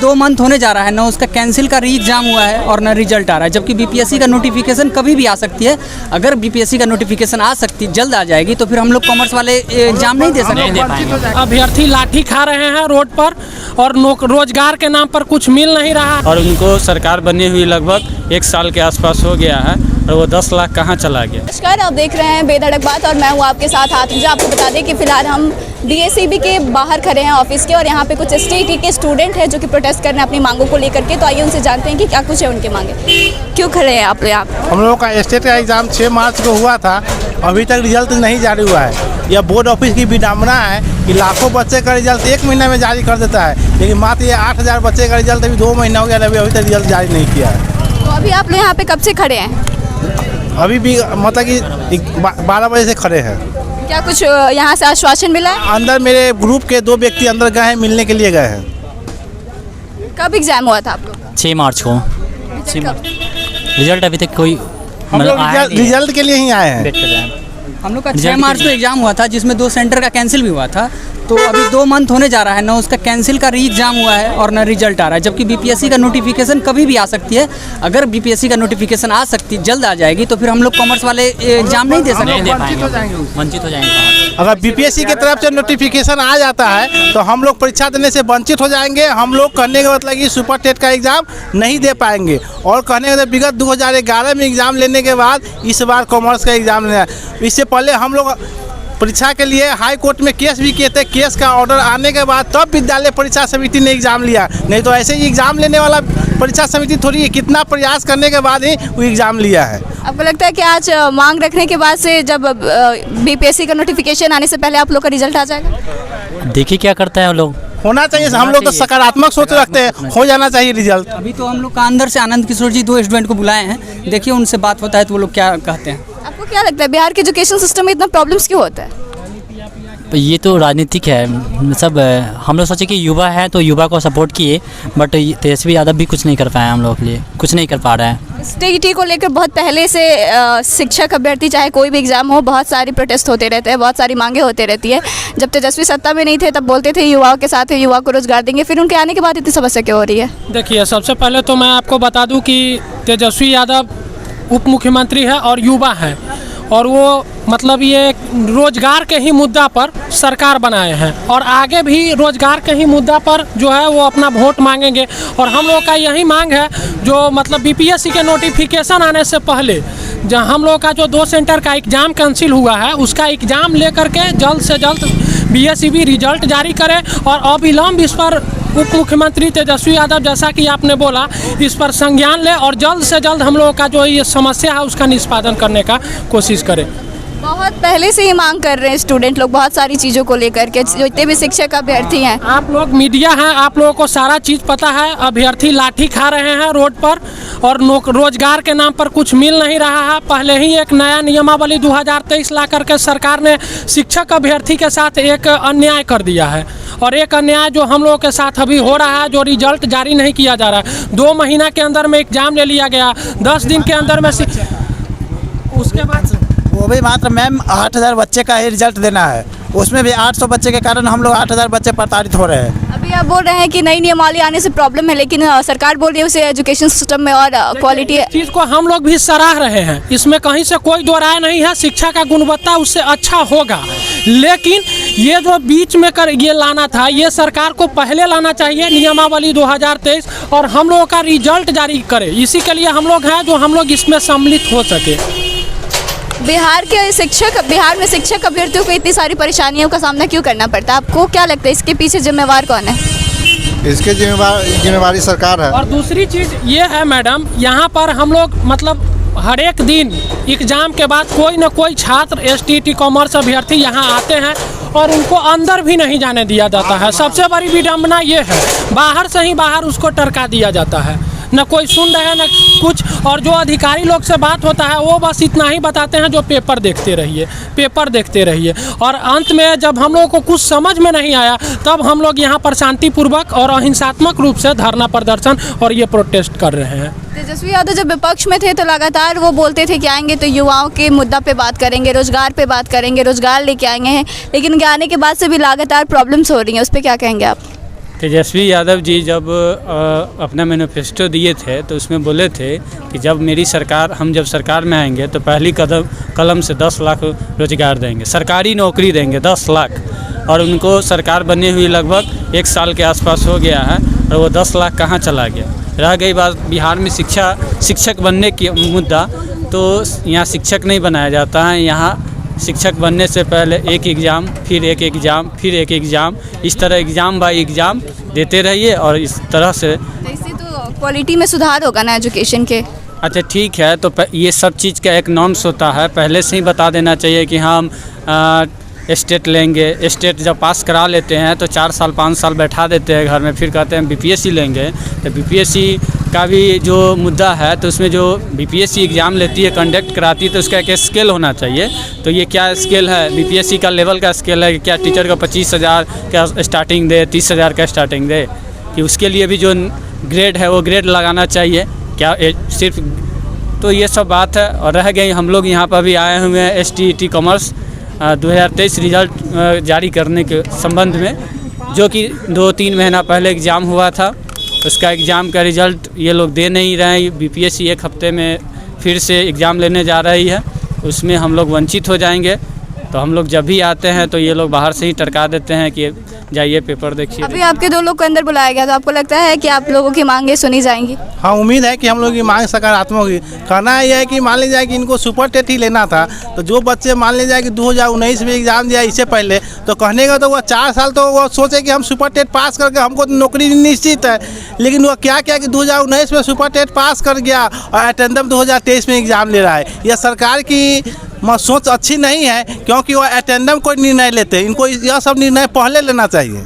2 month होने जा रहा है, ना उसका कैंसिल का री एग्ज़ाम हुआ है और ना रिजल्ट आ रहा है, जबकि बीपीएससी का नोटिफिकेशन कभी भी आ सकती है। अगर बीपीएससी का नोटिफिकेशन जल्द आ जाएगी तो फिर हम लोग कॉमर्स वाले एग्जाम नहीं दे सकते। अभ्यर्थी लाठी खा रहे हैं रोड पर और रोजगार के नाम पर कुछ मिल नहीं रहा और उनको सरकार बनी हुई लगभग 1 साल के आसपास हो गया है और वो 10 लाख कहाँ चला गया। नमस्कार, आप देख रहे हैं बेधड़क बात और मैं हूँ आपके साथ आतिजा। आपको बता दें कि फिलहाल हम डीएससीबी के बाहर खड़े हैं ऑफिस के, और यहाँ पे कुछ एसटीईटी के स्टूडेंट हैं जो कि प्रोटेस्ट कर रहे हैं अपनी मांगों को लेकर के। तो आइए उनसे जानते हैं कि क्या कुछ है उनके मांगे। क्यों खड़े हैं आप यहाँ? हम लोगों का स्टेट का एग्ज़ाम 6 मार्च को हुआ था, अभी तक रिजल्ट नहीं जारी हुआ है। यह बोर्ड ऑफिस की विडम्बना है कि लाखों बच्चे का रिजल्ट 1 महीने में जारी कर देता है, लेकिन मात्र ये 8000 बच्चे का रिजल्ट अभी 2 महीना हो गया, अभी तक रिजल्ट जारी नहीं किया है। तो अभी आप लोग यहाँ पे कब से खड़े हैं? अभी भी मतलब कि 12 बजे से खड़े हैं। क्या कुछ यहाँ से आश्वासन मिला है? अंदर मेरे ग्रुप के 2 व्यक्ति अंदर गए हैं, मिलने के लिए गए हैं। कब एग्जाम हुआ था आप लोग? 6 मार्च को। रिजल्ट अभी तक कोई हम लोग रिजल्ट के लिए ही आए हैं। हम लोग का 6 मार्च को एग्ज़ाम हुआ था, जिसमें 2 सेंटर का कैंसिल भी हुआ था। तो अभी 2 मंथ होने जा रहा है, ना उसका कैंसिल का री एग्ज़ाम हुआ है और ना रिजल्ट आ रहा है, जबकि बीपीएससी का नोटिफिकेशन कभी भी आ सकती है। अगर बीपीएससी का नोटिफिकेशन जल्द आ जाएगी तो फिर हम लोग कॉमर्स वाले एग्जाम नहीं दे सकते। वंचित हो जाएंगे। अगर बीपीएससी की तरफ से नोटिफिकेशन आ जाता है तो हम लोग परीक्षा देने से वंचित हो जाएंगे। हम लोग कहने का मतलब कि सुपर टेट का एग्ज़ाम नहीं दे पाएंगे, और कहने का मतलब विगत 2011 में एग्ज़ाम लेने के बाद इस बार कॉमर्स का एग्ज़ाम लेना। इससे पहले हम लोग परीक्षा के लिए हाई कोर्ट में केस भी किए थे। केस का ऑर्डर आने के बाद तब विद्यालय परीक्षा समिति ने एग्ज़ाम लिया, नहीं तो ऐसे ही एग्ज़ाम लेने वाला परीक्षा समिति थोड़ी है। कितना प्रयास करने के बाद ही वो एग्ज़ाम लिया है। आपको लगता है कि आज मांग रखने के बाद से जब बीपीएससी का नोटिफिकेशन आने से पहले आप लोग का रिजल्ट आ जाएगा? देखिए क्या करता है वो लोग। होना चाहिए। हम लोग तो सकारात्मक सोच रखते हैं, हो जाना चाहिए रिजल्ट। अभी तो हम लोग का अंदर से आनंद किशोर जी 2 स्टूडेंट को बुलाए हैं, देखिए उनसे बात होता है तो वो लोग क्या कहते हैं। आपको क्या लगता है बिहार के एजुकेशन सिस्टम में इतना प्रॉब्लम्स क्यों होता है? ये तो राजनीतिक है सब। हम लोग सोचे कि युवा है तो युवा को सपोर्ट किए, बट तेजस्वी यादव भी कुछ नहीं कर पाया, हम लोग के लिए कुछ नहीं कर पा रहा है। एसटीईटी को लेकर बहुत पहले से शिक्षक अभ्यर्थी चाहे कोई भी एग्जाम हो, बहुत सारी प्रोटेस्ट होते रहते हैं, बहुत सारी मांगे होते रहती है। जब तेजस्वी सत्ता में नहीं थे तब बोलते थे युवाओं के साथ युवा को रोजगार देंगे, फिर उनके आने के बाद इतनी समस्या क्यों हो रही है? देखिए, सबसे पहले तो मैं आपको बता दूं कि तेजस्वी यादव उप मुख्यमंत्री है और युवा है, और वो मतलब ये रोजगार के ही मुद्दा पर सरकार बनाए हैं, और आगे भी रोजगार के ही मुद्दा पर जो है वो अपना वोट मांगेंगे। और हम लोग का यही मांग है जो मतलब बीपीएससी के नोटिफिकेशन आने से पहले जहाँ हम लोग का जो 2 सेंटर का एग्ज़ाम कैंसिल हुआ है उसका एग्ज़ाम लेकर के जल्द से जल्द बीएससीबी रिजल्ट जारी करे, और अविलंब इस पर उप मुख्यमंत्री तेजस्वी यादव, जैसा कि आपने बोला, इस पर संज्ञान ले और जल्द से जल्द हम लोगों का जो ये समस्या है उसका निष्पादन करने का कोशिश करें। बहुत पहले से ही मांग कर रहे हैं स्टूडेंट लोग बहुत सारी चीज़ों को लेकर के, जितने भी शिक्षक अभ्यर्थी हैं। आप लोग मीडिया हैं, आप लोगों को सारा चीज़ पता है। अभ्यर्थी लाठी खा रहे हैं रोड पर और रोजगार के नाम पर कुछ मिल नहीं रहा है। पहले ही एक नया नियमावली 2023 ला करके सरकार ने शिक्षक अभ्यर्थी के साथ एक अन्याय कर दिया है, और एक अन्याय जो हम लोगों के साथ अभी हो रहा है, जो रिजल्ट जारी नहीं किया जा रहा है। 2 महीना के अंदर में एग्जाम ले लिया गया, 10 दिन के अंदर में उसके बाद वो भी मात्र मैम 8000 बच्चे का ही रिजल्ट देना है, उसमें भी 800 बच्चे के कारण हम लोग 8000 बच्चे प्रताड़ित हो रहे हैं। अभी आप बोल रहे हैं कि नई नियमावली आने से प्रॉब्लम है, लेकिन सरकार बोल रही है उसे एजुकेशन सिस्टम में और क्वालिटी चीज़ को हम लोग भी सराह रहे हैं, इसमें कहीं से कोई दो राय नहीं है। शिक्षा का गुणवत्ता उससे अच्छा होगा, लेकिन ये जो बीच में कर ये लाना था, ये सरकार को पहले लाना चाहिए नियमावली 2023, और हम लोगों का रिजल्ट जारी करे। इसी के लिए हम लोग हैं जो हम लोग इसमें सम्मिलित हो सके। बिहार में शिक्षक अभ्यर्थियों को इतनी सारी परेशानियों का सामना क्यों करना पड़ता है? आपको क्या लगता है इसके पीछे जिम्मेवार कौन है? इसके जिम्मेवारी सरकार है। और दूसरी चीज़ ये है मैडम, यहाँ पर हम लोग मतलब हर एक दिन एग्ज़ाम के बाद कोई ना कोई छात्र एसटीईटी कॉमर्स अभ्यर्थी यहाँ आते हैं और उनको अंदर भी नहीं जाने दिया जाता है। सबसे बड़ी विडम्बना ये है, बाहर से ही बाहर उसको टरका दिया जाता है, न कोई सुन रहे हैं न कुछ। और जो अधिकारी लोग से बात होता है वो बस इतना ही बताते हैं, जो पेपर देखते रहिए। और अंत में जब हम लोगों को कुछ समझ में नहीं आया तब हम लोग यहाँ पर शांतिपूर्वक और अहिंसात्मक रूप से धरना प्रदर्शन और ये प्रोटेस्ट कर रहे हैं। तेजस्वी यादव जब विपक्ष में थे तो लगातार वो बोलते थे कि आएंगे तो युवाओं के मुद्दा पे बात करेंगे, रोजगार पे बात करेंगे, रोजगार लेके आएंगे हैं, लेकिन आने के बाद से भी लगातार प्रॉब्लम्स हो रही हैं, उस पर क्या कहेंगे आप? तेजस्वी यादव जी जब अपना मैनिफेस्टो दिए थे तो उसमें बोले थे कि जब हम जब सरकार में आएंगे तो पहली कलम से 10 लाख रोजगार देंगे, सरकारी नौकरी देंगे 10 लाख। और उनको सरकार बने हुई लगभग 1 साल के आसपास हो गया है और वो 10 लाख कहाँ चला गया। रह गई बात बिहार में शिक्षक बनने की मुद्दा, तो यहाँ शिक्षक नहीं बनाया जाता है। यहाँ शिक्षक बनने से पहले एक एग्ज़ाम, फिर एक एग्ज़ाम, फिर एक एग्ज़ाम, इस तरह एग्ज़ाम बाय एग्ज़ाम देते रहिए और इस तरह से इससे तो क्वालिटी में सुधार होगा ना एजुकेशन के। अच्छा ठीक है, तो ये सब चीज़ का एक नॉर्म्स होता है, पहले से ही बता देना चाहिए कि हम स्टेट लेंगे। स्टेट जब पास करा लेते हैं तो 4 साल 5 साल बैठा देते हैं घर में, फिर कहते हैं बीपीएससी लेंगे। तो बीपीएससी का भी जो मुद्दा है तो उसमें जो बीपीएससी एग्ज़ाम लेती है, कंडक्ट कराती है, तो उसका एक स्केल होना चाहिए। तो ये क्या स्केल है, बीपीएससी का लेवल का स्केल है कि क्या टीचर को 25,000 का स्टार्टिंग दे, 30,000 का स्टार्टिंग दे, कि उसके लिए भी जो ग्रेड है वो ग्रेड लगाना चाहिए क्या सिर्फ। तो ये सब बात है। और रह गई हम लोग यहाँ पर भी आए हुए हैं STET कॉमर्स 2023 रिज़ल्ट जारी करने के संबंध में, जो कि 2-3 महीना पहले एग्ज़ाम हुआ था। उसका एग्ज़ाम का रिज़ल्ट ये लोग दे नहीं रहे हैं। बीपीएससी 1 हफ्ते में फिर से एग्ज़ाम लेने जा रही है, उसमें हम लोग वंचित हो जाएंगे। तो हम लोग जब भी आते हैं तो ये लोग बाहर से ही टरका देते हैं कि जाइए पेपर देखिए। अभी आपके 2 लोग को अंदर बुलाया गया, तो आपको लगता है कि आप लोगों की मांगें सुनी जाएंगी? हाँ, उम्मीद है कि हम लोग की मांग सकारात्मक होगी। कहना यह है कि मान लीजिए जाए कि इनको सुपर टेट ही लेना था, तो जो बच्चे मान लीजिए जाए कि 2019 में एग्ज़ाम दिया इससे पहले, तो कहने का तो वह 4 साल तो वो सोचे कि हम सुपर टेट पास करके हमको तो नौकरी निश्चित है। लेकिन वह क्या कि 2019 में सुपर टेट पास कर गया और अटेंडम 2023 में एग्ज़ाम ले रहा है। यह सरकार की सोच अच्छी नहीं है, क्योंकि वह अटेंडम कोई निर्णय लेते हैं, इनको यह सब निर्णय पहले लेना चाहिए।